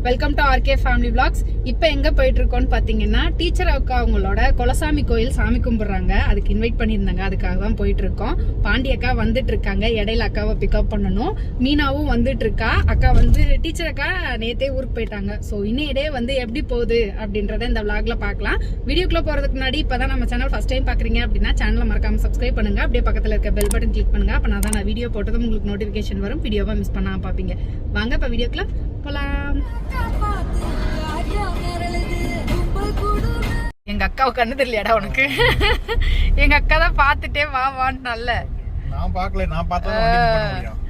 Welcome to RK family vlogs. இப்போ எங்க போயிட்டு இருக்கோம்னு பாத்தீங்கன்னா டீச்சர் அக்கா அவங்களோட கொலசாமி கோயில் சாமி கும்பிடுறாங்க. அதுக்கு இன்வைட் பண்ணியிருந்தாங்க, அதுக்காக தான் போயிட்டு இருக்கோம். பாண்டி அக்கா வந்துட்டு இருக்காங்க, இடையில அக்காவை பிக்கப் பண்ணணும். மீனாவும் வந்துட்டு இருக்கா. அக்கா வந்து டீச்சர் அக்கா நேத்தே ஊருக்கு போயிட்டாங்க. ஸோ இன்னையிடே வந்து எப்படி போகுது அப்படின்றத இந்த vlogல பார்க்கலாம். வீடியோக்குள்ள போறதுக்கு முன்னாடி இப்பதான் நம்ம சேனல் ஃபர்ஸ்ட் டைம் பாக்குறீங்க அப்படின்னா சேனலை மறக்காம சப்ஸ்கிரைப் பண்ணுங்க. அப்படியே பக்கத்துல இருக்க பெல் பட்டன் கிளிக் பண்ணுங்க. அப்ப நான் வீடியோ போட்டதும் உங்களுக்கு நோட்டிபிகேஷன் வரும். வீடியோவை மிஸ் பண்ணாம பாப்பீங்க. வாங்க இப்ப வீடியோக்குள்ள போலாம். எங்க அக்காவை கண்ணு தெரியலையாடா உனக்கு? எங்க அக்கா தான் பாத்துட்டே வா வான்னு நல்ல. நான் பார்க்கல, நான் பார்த்தா வண்டி பண்ண முடியும்.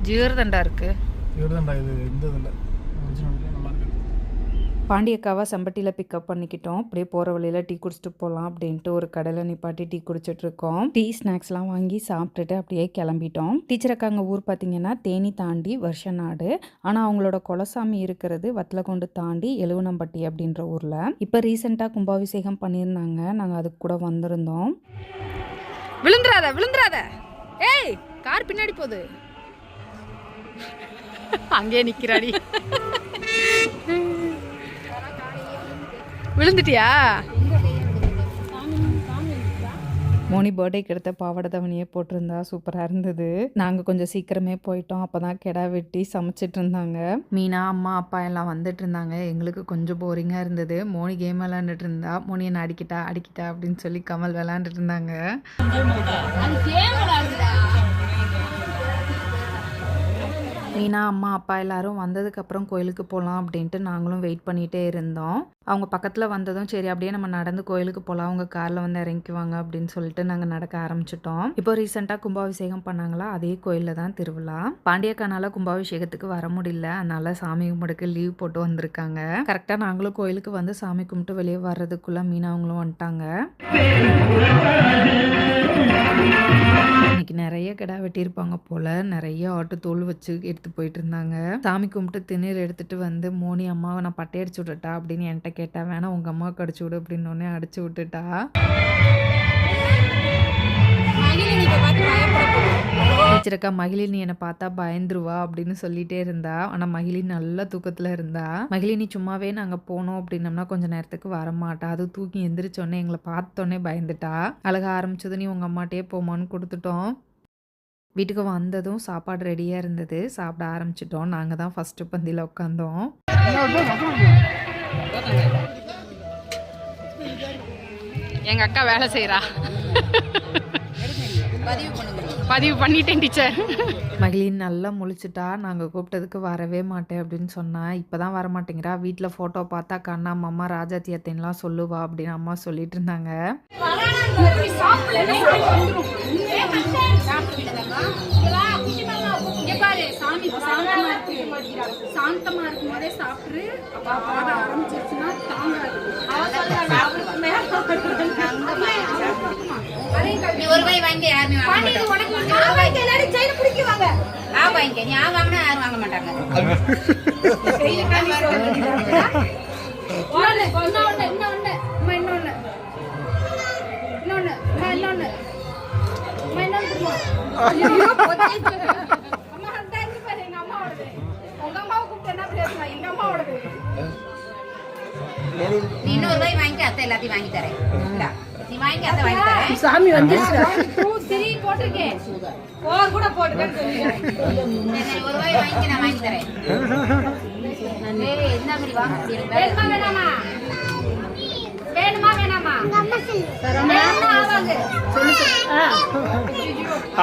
ஜீர்தண்டா இருக்கு. ஜீர்தண்டா இது இந்த பாண்டியக்காவை செம்பட்டியில் பிக்கப் பண்ணிக்கிட்டோம். அப்படியே போகிற வழியில் டீ குடிச்சிட்டு போகலாம் அப்படின்ட்டு ஒரு கடையில் நிப்பாட்டி டீ குடிச்சிட்டு இருக்கோம். டீ ஸ்நாக்ஸ்லாம் வாங்கி சாப்பிட்டுட்டு அப்படியே கிளம்பிட்டோம். டீச்சர் அக்காங்க ஊர் பார்த்தீங்கன்னா தேனி தாண்டி வருஷநாடு. ஆனால் அவங்களோட கொலசாமி இருக்கிறது வத்தலகுண்டு தாண்டி எழுவனம்பட்டி அப்படின்ற ஊரில். இப்போ ரீசெண்டாக கும்பாபிஷேகம் பண்ணியிருந்தாங்க, நாங்கள் அதுக்கு கூட வந்திருந்தோம். விழுந்துராத ஏய், கார் பின்னாடி போகுது. அங்கே நிற்கிறாடி. விழுந்துட்டியா? மோனி பர்த்டேக்கு எடுத்த பாவாடை தவணையே போட்டிருந்தா சூப்பராக இருந்தது. நாங்கள் கொஞ்சம் சீக்கிரமே போயிட்டோம். அப்போ தான் கெடா வெட்டி சமைச்சிட்டு இருந்தாங்க. மீனா அம்மா அப்பா எல்லாம் வந்துட்டு இருந்தாங்க. எங்களுக்கு கொஞ்சம் போரிங்காக இருந்தது. மோனி கேம் விளாண்டுட்டு இருந்தா. மோனி என்ன அடிக்கிட்டா அப்படின்னு சொல்லி கமல் விளாண்டுட்டு இருந்தாங்க. மீனா அம்மா அப்பா எல்லாரும் வந்ததுக்கப்புறம் கோயிலுக்கு போகலாம் அப்படின்ட்டு நாங்களும் வெயிட் பண்ணிகிட்டே இருந்தோம். அவங்க பக்கத்தில் வந்ததும் சரி அப்படியே நம்ம நடந்து கோயிலுக்கு போகலாம், அவங்க காரில் வந்து இறங்கிக்குவாங்க அப்படின்னு சொல்லிட்டு நாங்கள் நடக்க ஆரம்பிச்சிட்டோம். இப்போ ரீசெண்டாக கும்பாபிஷேகம் பண்ணாங்களா, அதே கோயிலில் தான் திருவிழா. பாண்டியக்கானால கும்பாபிஷேகத்துக்கு வர முடியல, அதனால சாமி கும்பிடுக்கு லீவ் போட்டு வந்திருக்காங்க. கரெக்டாக நாங்களும் கோயிலுக்கு வந்து சாமி கும்பிட்டு வெளியே வர்றதுக்குள்ளே மீனா அவங்களும் வந்துட்டாங்க. இன்னைக்கு நிறைய கிடா வெட்டியிருப்பாங்க போல, நிறைய ஆட்டு தோல் வச்சு எடுத்து போயிட்டு இருந்தாங்க. சாமி கும்பிட்டு திண்ணீர் எடுத்துட்டு வந்து மோனி அம்மாவை நான் பட்டை அடிச்சு விட்டுட்டா அப்படின்னு என்கிட்ட கேட்டா. வேணா உங்க அம்மாவுக்கு அடிச்சு விடு அப்படின்னு அடிச்சு விட்டுட்டா. டீச்சருக்கா மகிழினி என்னை பார்த்தா பயந்துருவா அப்படின்னு சொல்லிட்டே இருந்தா. ஆனால் மகிழி நல்ல தூக்கத்தில் இருந்தா. மகிழினி சும்மாவே நாங்கள் போனோம் அப்படின்னம்னா கொஞ்சம் நேரத்துக்கு வரமாட்டா. அது தூக்கி எந்திரிச்சோடனே எங்களை பார்த்தோன்னே பயந்துட்டா. அழக ஆரம்பிச்சது நீ உங்கள் அம்மாட்டே போமான்னு கொடுத்துட்டோம். வீட்டுக்கு வந்ததும் சாப்பாடு ரெடியாக இருந்தது, சாப்பிட ஆரம்பிச்சிட்டோம். நாங்கள் தான் ஃபஸ்ட்டு பந்தியில் உட்காந்தோம். எங்கள் அக்கா வேலை செய்கிறா. பதிவு பண்ணிட்டேன் டீச்சர். மகிழின் நல்லா முழிச்சிட்டா. நாங்கள் கூப்பிட்டதுக்கு வரவே மாட்டேன் அப்படின்னு சொன்னா. இப்போதான் வர மாட்டேங்கிறா. வீட்டில் ஃபோட்டோ பார்த்தா கண்ணா அம்மா ராஜாத்தி அத்தைன்லாம் சொல்லுவா அப்படின்னு அம்மா சொல்லிட்டு இருந்தாங்க. சாந்தமா இருக்கும் போதே சாப்பிட்டு ஆரம்பிச்சிருச்சுன்னா தாங்காது. ஒரு ரூபாய் வாங்கி யாருமே யாரும் வாங்க மாட்டாங்க. இன்னொரு ரூபாய் வாங்கி அத்தை எல்லாத்தையும் வாங்கி தரேன். நீ வாங்கி அத்தை வாங்கி தரேன். சாமி வந்துருச்சு. போட்டிருக்கேன் கூட போட்டுருக்கேன். ஒரு ரூபாய் வாங்கி நான் வாங்கி தரேன். என்ன மாதிரி வாங்க வேணுமா வேணாமா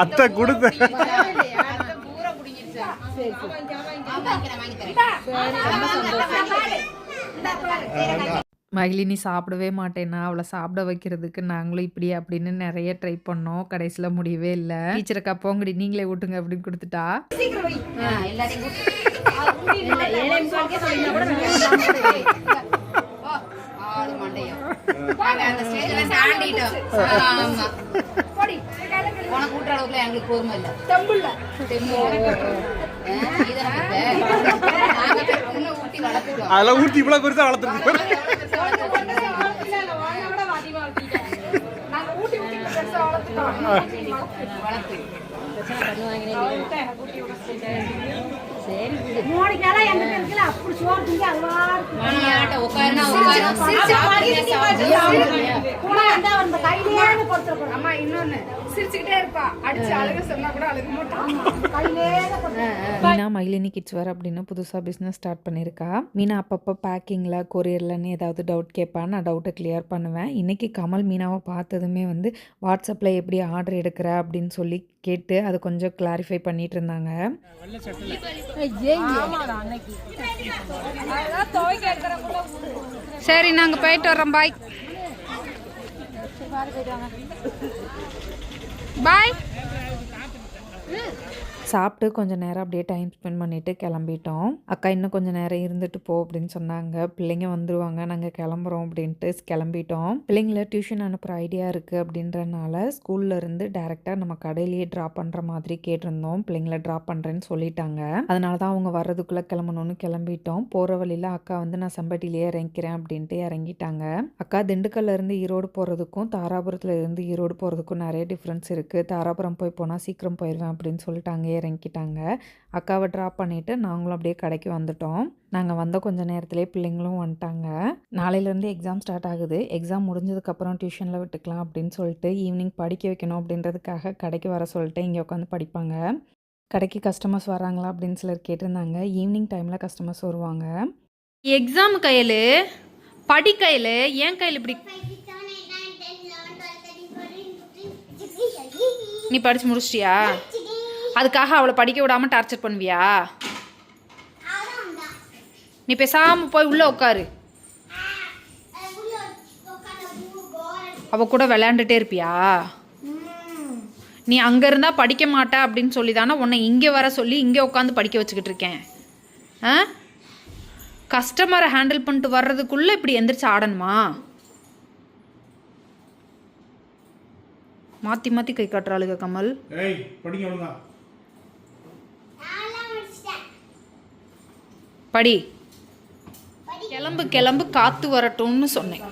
அத்தை கொடுத்த மகிழினி சாப்பிடவே மாட்டேன்னா அவளை சாப்பிட வைக்கிறதுக்கு நாங்களும் இப்படி அப்படின்னு நிறைய ட்ரை பண்ணோம். கடைசியில் முடியவே இல்லை. டீச்சருக்கா போங்கடி நீங்களே ஊட்டுங்க அப்படின்னு கொடுத்துட்டா. எங்களுக்கு பொறுமை இல்லை. அதெல்லாம் ஊட்டி இவ்வளவு பெருசா வளர்த்துருக்கு. அம்மா இன்னொன்னு சிரிச்சுக்கிட்டே இருப்பா, அடிச்சு அழுக சொன்னா கூட அழுக மாட்டான். மீனா மயிலினி கிட்ஸ் வேர் அப்படின்னு புதுசாக பிஸ்னஸ் ஸ்டார்ட் பண்ணியிருக்கா. மீனா அப்பப்போ பேக்கிங்கில் கொரியர்லன்னு ஏதாவது டவுட் கேட்பா, நான் டவுட்டை கிளியர் பண்ணுவேன். இன்றைக்கி கமல் மீனாவை பார்த்ததுமே வந்து வாட்ஸ்அப்பில் எப்படி ஆர்டர் எடுக்கிற அப்படின்னு சொல்லி கேட்டு அதை கொஞ்சம் கிளாரிஃபை பண்ணிட்டு இருந்தாங்க. சரி நாங்கள் போயிட்டு வரோம், பாய் பாய். சாப்பிட்டு கொஞ்சம் நேரம் அப்படியே டைம் ஸ்பெண்ட் பண்ணிவிட்டு கிளம்பிட்டோம். அக்கா இன்னும் கொஞ்சம் நேரம் இருந்துட்டு போ அப்படின்னு சொன்னாங்க. பிள்ளைங்க வந்துடுவாங்க, நாங்கள் கிளம்புறோம் அப்படின்ட்டு கிளம்பிட்டோம். பிள்ளைங்கள டியூஷன் அனுப்புகிற ஐடியா இருக்குது அப்படின்றனால ஸ்கூல்லேருந்து டேரெக்டாக நம்ம கடையிலேயே ட்ராப் பண்ணுற மாதிரி கேட்டிருந்தோம். பிள்ளைங்கள ட்ராப் பண்ணுறேன்னு சொல்லிட்டாங்க. அதனால தான் அவங்க வர்றதுக்குள்ளே கிளம்பணும்னு கிளம்பிட்டோம். போகிற வழியில் அக்கா வந்து நான் செம்பட்டிலேயே இறங்கிக்கிறேன் அப்படின்ட்டு இறங்கிட்டாங்க. அக்கா திண்டுக்கல்லேருந்து ஈரோடு போகிறதுக்கும் தாராபுரத்தில் இருந்து ஈரோடு போகிறதுக்கும் நிறைய டிஃப்ரென்ஸ் இருக்குது. தாராபுரம் போனால் சீக்கிரம் போயிடுவேன் அப்படின்னு சொல்லிட்டாங்க, இறங்கிட்டாங்க. அக்காவை ட்ராப் பண்ணிவிட்டு நாங்களும் அப்படியே கடைக்கு வந்துட்டோம். நாங்கள் வந்த கொஞ்சம் நேரத்துலேயே பிள்ளைங்களும் வந்துட்டாங்க. நாளையிலேருந்து எக்ஸாம் ஸ்டார்ட் ஆகுது. எக்ஸாம் முடிஞ்சதுக்கப்புறம் டியூஷனில் விட்டுக்கலாம் அப்படின்னு சொல்லிட்டு ஈவினிங் படிக்க வைக்கணும் அப்படின்றதுக்காக கடைக்கு வர சொல்லிட்டு இங்கே உட்காந்து படிப்பாங்க. கடைக்கு கஸ்டமர்ஸ் வராங்களா அப்படின்னு சிலர் கேட்டிருந்தாங்க. ஈவினிங் டைமில் கஸ்டமர்ஸ் வருவாங்க. எக்ஸாம் கையில் படி கையில் ஏன் கையில் இப்படி நீ படிச்சு முடிச்சிட்டியா? அதுக்காக அவளை படிக்க விடாம டார்ச்சர் பண்ணுவியா? நீ பேசாம போய் உள்ள உட்காரு. அவ கூட விளையாண்டுட்டே இருப்பியா? நீ அங்க இருந்தா படிக்க மாட்டா அப்படின்னு சொல்லி தானே உன்னை இங்கே வர சொல்லி இங்கே உட்காந்து படிக்க வச்சுக்கிட்டு இருக்கேன். கஸ்டமரை ஹேண்டில் பண்ணிட்டு வர்றதுக்குள்ள இப்படி எந்திரிச்சு ஆடணுமா? மாற்றி மாற்றி கை காட்டுறாளுங்க கமல். படி. கிளம்பு கிளம்பு, காத்து வரட்டும்னு சொன்னேன்.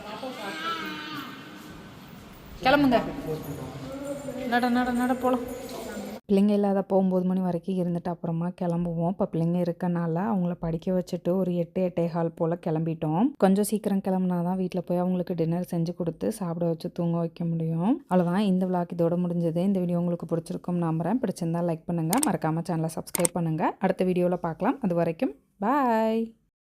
கிளம்புங்க, நட நட நட போகலாம். பிள்ளைங்க இல்லாதப்போ 9 மணி வரைக்கும் இருந்துட்டு அப்புறமா கிளம்புவோம். இப்போ பிள்ளைங்க இருக்கனால அவங்கள படிக்க வச்சுட்டு ஒரு 8-8:15 போல் கிளம்பிட்டோம். கொஞ்சம் சீக்கிரம் கிளம்புனா தான் வீட்டில் போய் அவங்களுக்கு டின்னர் செஞ்சு கொடுத்து சாப்பிட வச்சு தூங்க வைக்க முடியும். அவ்வளோதான், இந்த விளாக் இதோட முடிஞ்சது. இந்த வீடியோ உங்களுக்கு பிடிச்சிருக்கும் நம்புறேன். பிடிச்சிருந்தா லைக் பண்ணுங்கள், மறக்காமல் சேனலை சப்ஸ்கிரைப் பண்ணுங்கள். அடுத்த வீடியோவில் பார்க்கலாம். அது வரைக்கும் பாய்.